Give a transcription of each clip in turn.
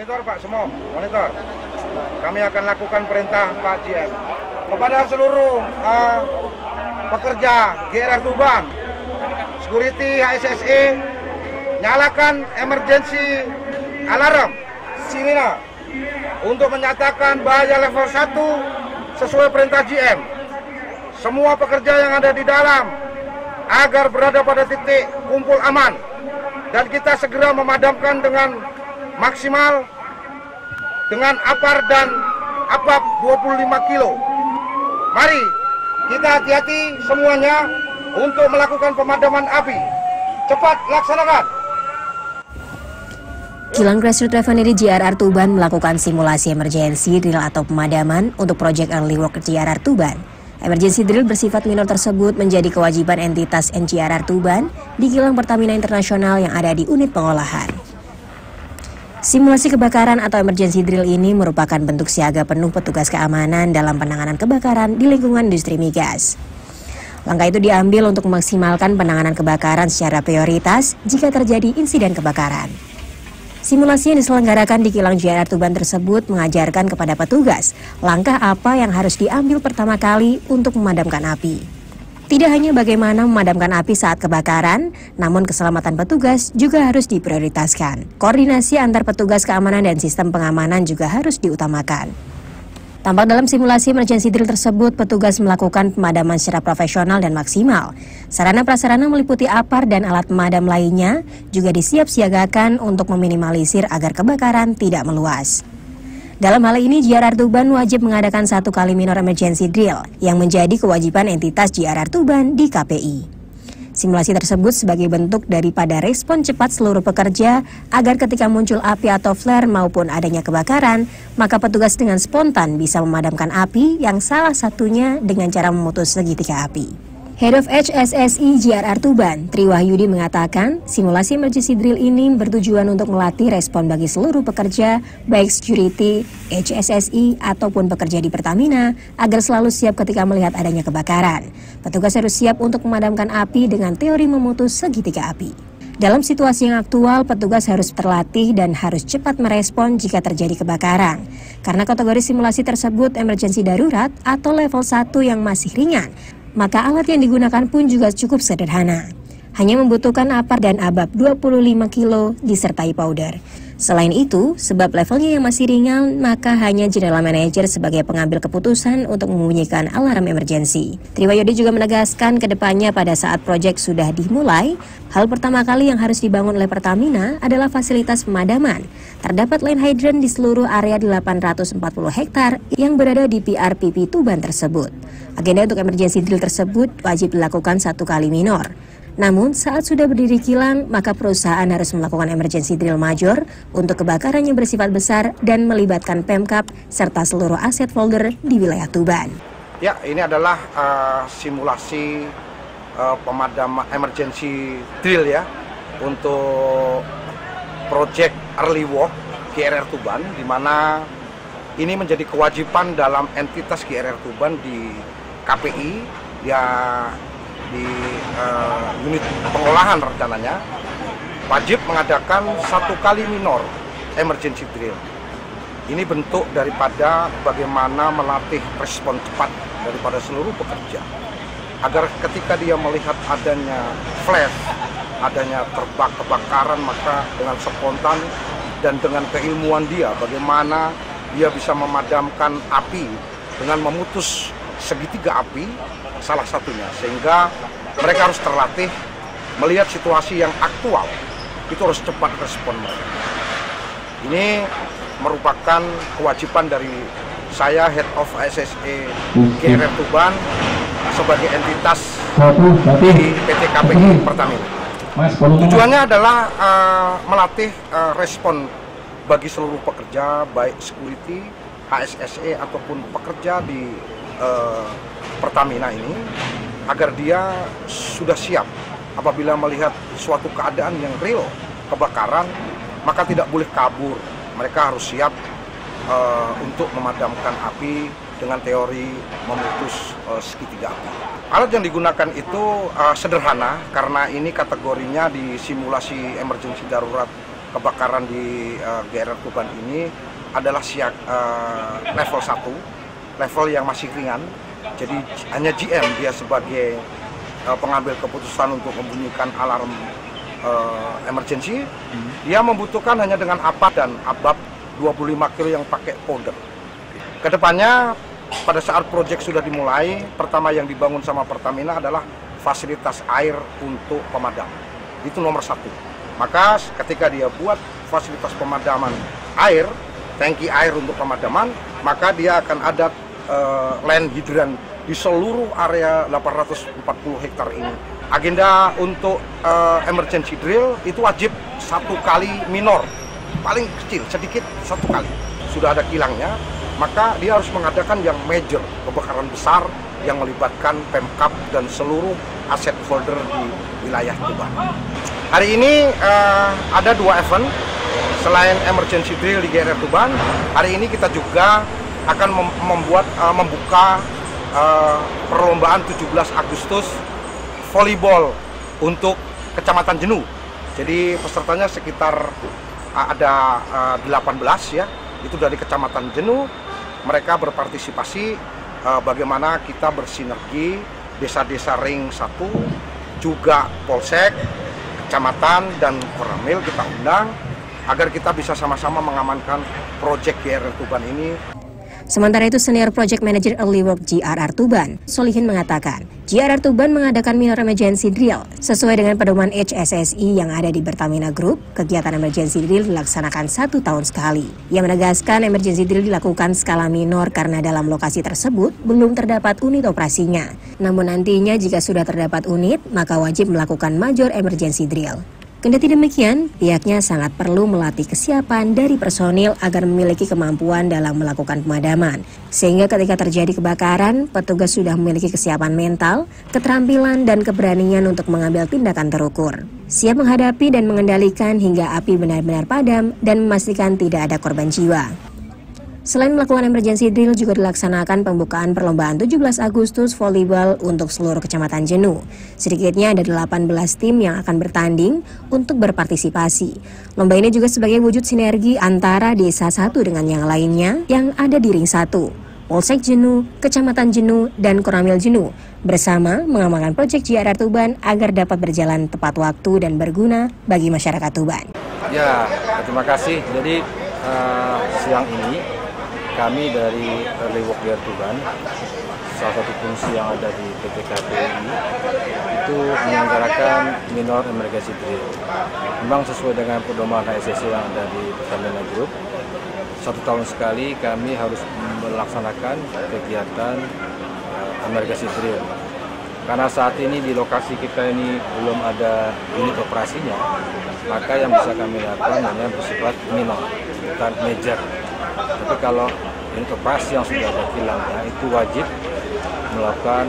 Monitor Pak, semua monitor. Kami akan lakukan perintah Pak GM kepada seluruh pekerja GRR Tuban, security HSSE, nyalakan emergency alarm sirena untuk menyatakan bahaya level 1 sesuai perintah GM. Semua pekerja yang ada di dalam agar berada pada titik kumpul aman dan kita segera memadamkan dengan maksimal dengan APAR dan APAP 25 kilo. Mari kita hati-hati semuanya untuk melakukan pemadaman api. Cepat laksanakan. Kilang Grassroots Refinery GRR Tuban melakukan simulasi emergency drill atau pemadaman untuk proyek Early Work GRR Tuban. Emergency drill bersifat minor tersebut menjadi kewajiban entitas NGRR Tuban di kilang Pertamina Internasional yang ada di unit pengolahan. Simulasi kebakaran atau emergency drill ini merupakan bentuk siaga penuh petugas keamanan dalam penanganan kebakaran di lingkungan industri migas. Langkah itu diambil untuk memaksimalkan penanganan kebakaran secara prioritas jika terjadi insiden kebakaran. Simulasi yang diselenggarakan di kilang GRR Tuban tersebut mengajarkan kepada petugas langkah apa yang harus diambil pertama kali untuk memadamkan api. Tidak hanya bagaimana memadamkan api saat kebakaran, namun keselamatan petugas juga harus diprioritaskan. Koordinasi antar petugas keamanan dan sistem pengamanan juga harus diutamakan. Tampak dalam simulasi emergency drill tersebut, petugas melakukan pemadaman secara profesional dan maksimal. Sarana prasarana meliputi APAR dan alat pemadam lainnya juga disiap-siagakan untuk meminimalisir agar kebakaran tidak meluas. Dalam hal ini, GRR Tuban wajib mengadakan 1 kali minor emergency drill yang menjadi kewajiban entitas GRR Tuban di KPI. Simulasi tersebut sebagai bentuk daripada respon cepat seluruh pekerja agar ketika muncul api atau flare maupun adanya kebakaran, maka petugas dengan spontan bisa memadamkan api yang salah satunya dengan cara memutus segitiga api. Head of HSSE GRR Tuban, Tri Wahyudi mengatakan, simulasi emergency drill ini bertujuan untuk melatih respon bagi seluruh pekerja, baik security, HSSE, ataupun pekerja di Pertamina, agar selalu siap ketika melihat adanya kebakaran. Petugas harus siap untuk memadamkan api dengan teori memutus segitiga api. Dalam situasi yang aktual, petugas harus terlatih dan harus cepat merespon jika terjadi kebakaran. Karena kategori simulasi tersebut emergency darurat atau level 1 yang masih ringan, maka alat yang digunakan pun juga cukup sederhana. Hanya membutuhkan APAR dan ABAP 25 kilo disertai powder. Selain itu, sebab levelnya yang masih ringan, maka hanya General Manager sebagai pengambil keputusan untuk membunyikan alarm emergensi. Tri Wahyudi juga menegaskan ke depannya pada saat proyek sudah dimulai, hal pertama kali yang harus dibangun oleh Pertamina adalah fasilitas pemadaman. Terdapat line hydrant di seluruh area 840 hektar yang berada di PRPP Tuban tersebut. Agenda untuk emergency drill tersebut wajib dilakukan 1 kali minor. Namun saat sudah berdiri kilang, maka perusahaan harus melakukan emergency drill major untuk kebakaran yang bersifat besar dan melibatkan Pemkap serta seluruh aset folder di wilayah Tuban. Ya, ini adalah simulasi pemadaman emergency drill ya untuk proyek Early Work GRR Tuban, di mana ini menjadi kewajiban dalam entitas GRR Tuban di KPI ya. Di unit pengolahan rencananya wajib mengadakan 1 kali minor emergency drill. Ini bentuk daripada bagaimana melatih respon cepat daripada seluruh pekerja agar ketika dia melihat adanya flash, adanya kebakaran, maka dengan spontan dan dengan keilmuan dia bagaimana dia bisa memadamkan api dengan memutus segitiga api salah satunya, sehingga mereka harus terlatih melihat situasi yang aktual, itu harus cepat respon mereka. Ini merupakan kewajiban dari saya, Head of SSE GRR Tuban, sebagai entitas di PT KPI Pertamina. Tujuannya adalah melatih respon bagi seluruh pekerja, baik security, HSSE ataupun pekerja di Pertamina ini, agar dia sudah siap apabila melihat suatu keadaan yang real kebakaran, maka tidak boleh kabur. Mereka harus siap untuk memadamkan api dengan teori memutus segitiga api. Alat yang digunakan itu sederhana karena ini kategorinya di simulasi emergency darurat kebakaran di GRR Tuban ini adalah level 1, level yang masih ringan. Jadi hanya GM dia sebagai pengambil keputusan untuk membunyikan alarm emergency. Dia membutuhkan hanya dengan APAP dan ABAP 25 kilo yang pakai powder. Kedepannya pada saat proyek sudah dimulai, pertama yang dibangun sama Pertamina adalah fasilitas air untuk pemadam. Itu nomor 1. Maka ketika dia buat fasilitas pemadaman air, tangki air untuk pemadaman, maka dia akan ada land hidran di seluruh area 840 hektar ini. Agenda untuk emergency drill itu wajib 1 kali minor, paling kecil, sedikit 1 kali. Sudah ada kilangnya, maka dia harus mengadakan yang major, kebakaran besar yang melibatkan Pemkab dan seluruh aset holder di wilayah Tuban. Hari ini ada 2 event. Selain emergency drill di GRR Tuban, hari ini kita juga akan membuka perlombaan 17 Agustus volleyball untuk Kecamatan Jenuh. Jadi pesertanya sekitar ada 18 ya, itu dari Kecamatan Jenuh. Mereka berpartisipasi bagaimana kita bersinergi desa-desa ring 1, juga Polsek, Kecamatan dan Koramil kita undang agar kita bisa sama-sama mengamankan proyek GRR Tuban ini. Sementara itu, Senior Project Manager Early Work GRR Tuban, Solihin mengatakan, GRR Tuban mengadakan minor emergency drill. Sesuai dengan pedoman HSSI yang ada di Pertamina Group, kegiatan emergency drill dilaksanakan 1 tahun sekali. Ia menegaskan emergency drill dilakukan skala minor karena dalam lokasi tersebut belum terdapat unit operasinya. Namun nantinya jika sudah terdapat unit, maka wajib melakukan major emergency drill. Kendati demikian, pihaknya sangat perlu melatih kesiapan dari personil agar memiliki kemampuan dalam melakukan pemadaman. Sehingga ketika terjadi kebakaran, petugas sudah memiliki kesiapan mental, keterampilan, dan keberanian untuk mengambil tindakan terukur. Siap menghadapi dan mengendalikan hingga api benar-benar padam dan memastikan tidak ada korban jiwa. Selain melakukan emergency drill, juga dilaksanakan pembukaan perlombaan 17 Agustus volleyball untuk seluruh Kecamatan Jenuh. Sedikitnya ada 18 tim yang akan bertanding untuk berpartisipasi. Lomba ini juga sebagai wujud sinergi antara desa satu dengan yang lainnya yang ada di ring 1. Polsek Jenuh, Kecamatan Jenuh, dan Koramil Jenuh bersama mengamankan proyek GRR Tuban agar dapat berjalan tepat waktu dan berguna bagi masyarakat Tuban. Ya, terima kasih. Jadi siang ini kami dari Early Work GRR Tuban, salah satu fungsi yang ada di PT KPI, itu menyelenggarakan minor emergency drill. Memang sesuai dengan pedoman HSSI yang ada di Pertamina Group, 1 tahun sekali kami harus melaksanakan kegiatan emergency drill. Karena saat ini di lokasi kita ini belum ada unit operasinya, maka yang bisa kami lakukan hanya bersifat minor, bukan major. Tapi kalau unit operasi yang sudah ada kilangnya, itu wajib melakukan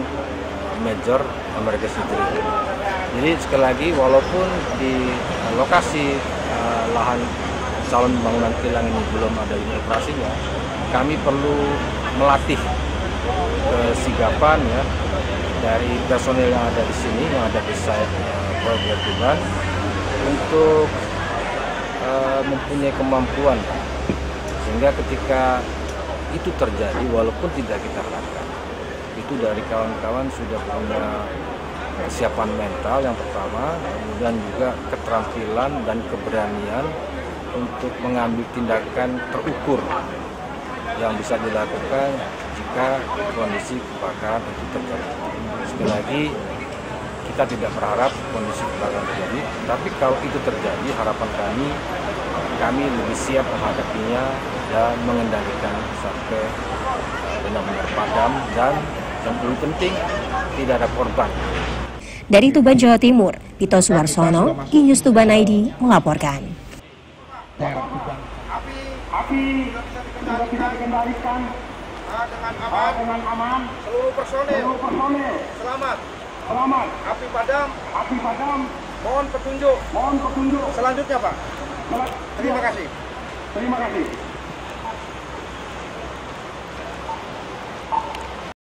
major emergency drill. Jadi sekali lagi, walaupun di lokasi lahan calon pembangunan kilang ini belum ada unit operasinya, kami perlu melatih kesigapan ya dari personil yang ada di sini, yang ada di site proyek Tuban, untuk mempunyai kemampuan sehingga ketika itu terjadi, walaupun tidak kita harapkan, itu dari kawan-kawan sudah punya kesiapan mental yang pertama, kemudian juga keterampilan dan keberanian untuk mengambil tindakan terukur yang bisa dilakukan jika kondisi kebakaran itu terjadi. Sekali lagi, kita tidak berharap kondisi kebakaran terjadi, tapi kalau itu terjadi, harapan kami lebih siap menghadapinya dan mengendalikan sampai benar-benar padam, dan yang lebih penting tidak ada korban. Dari Tuban, Jawa Timur, Tito Suwarsono, iNews Tuban ID melaporkan. Api sudah bisa dikendalikan dengan aman. Seluruh personil selamat. Api padam. Mohon petunjuk. Selanjutnya, Pak. Terima kasih.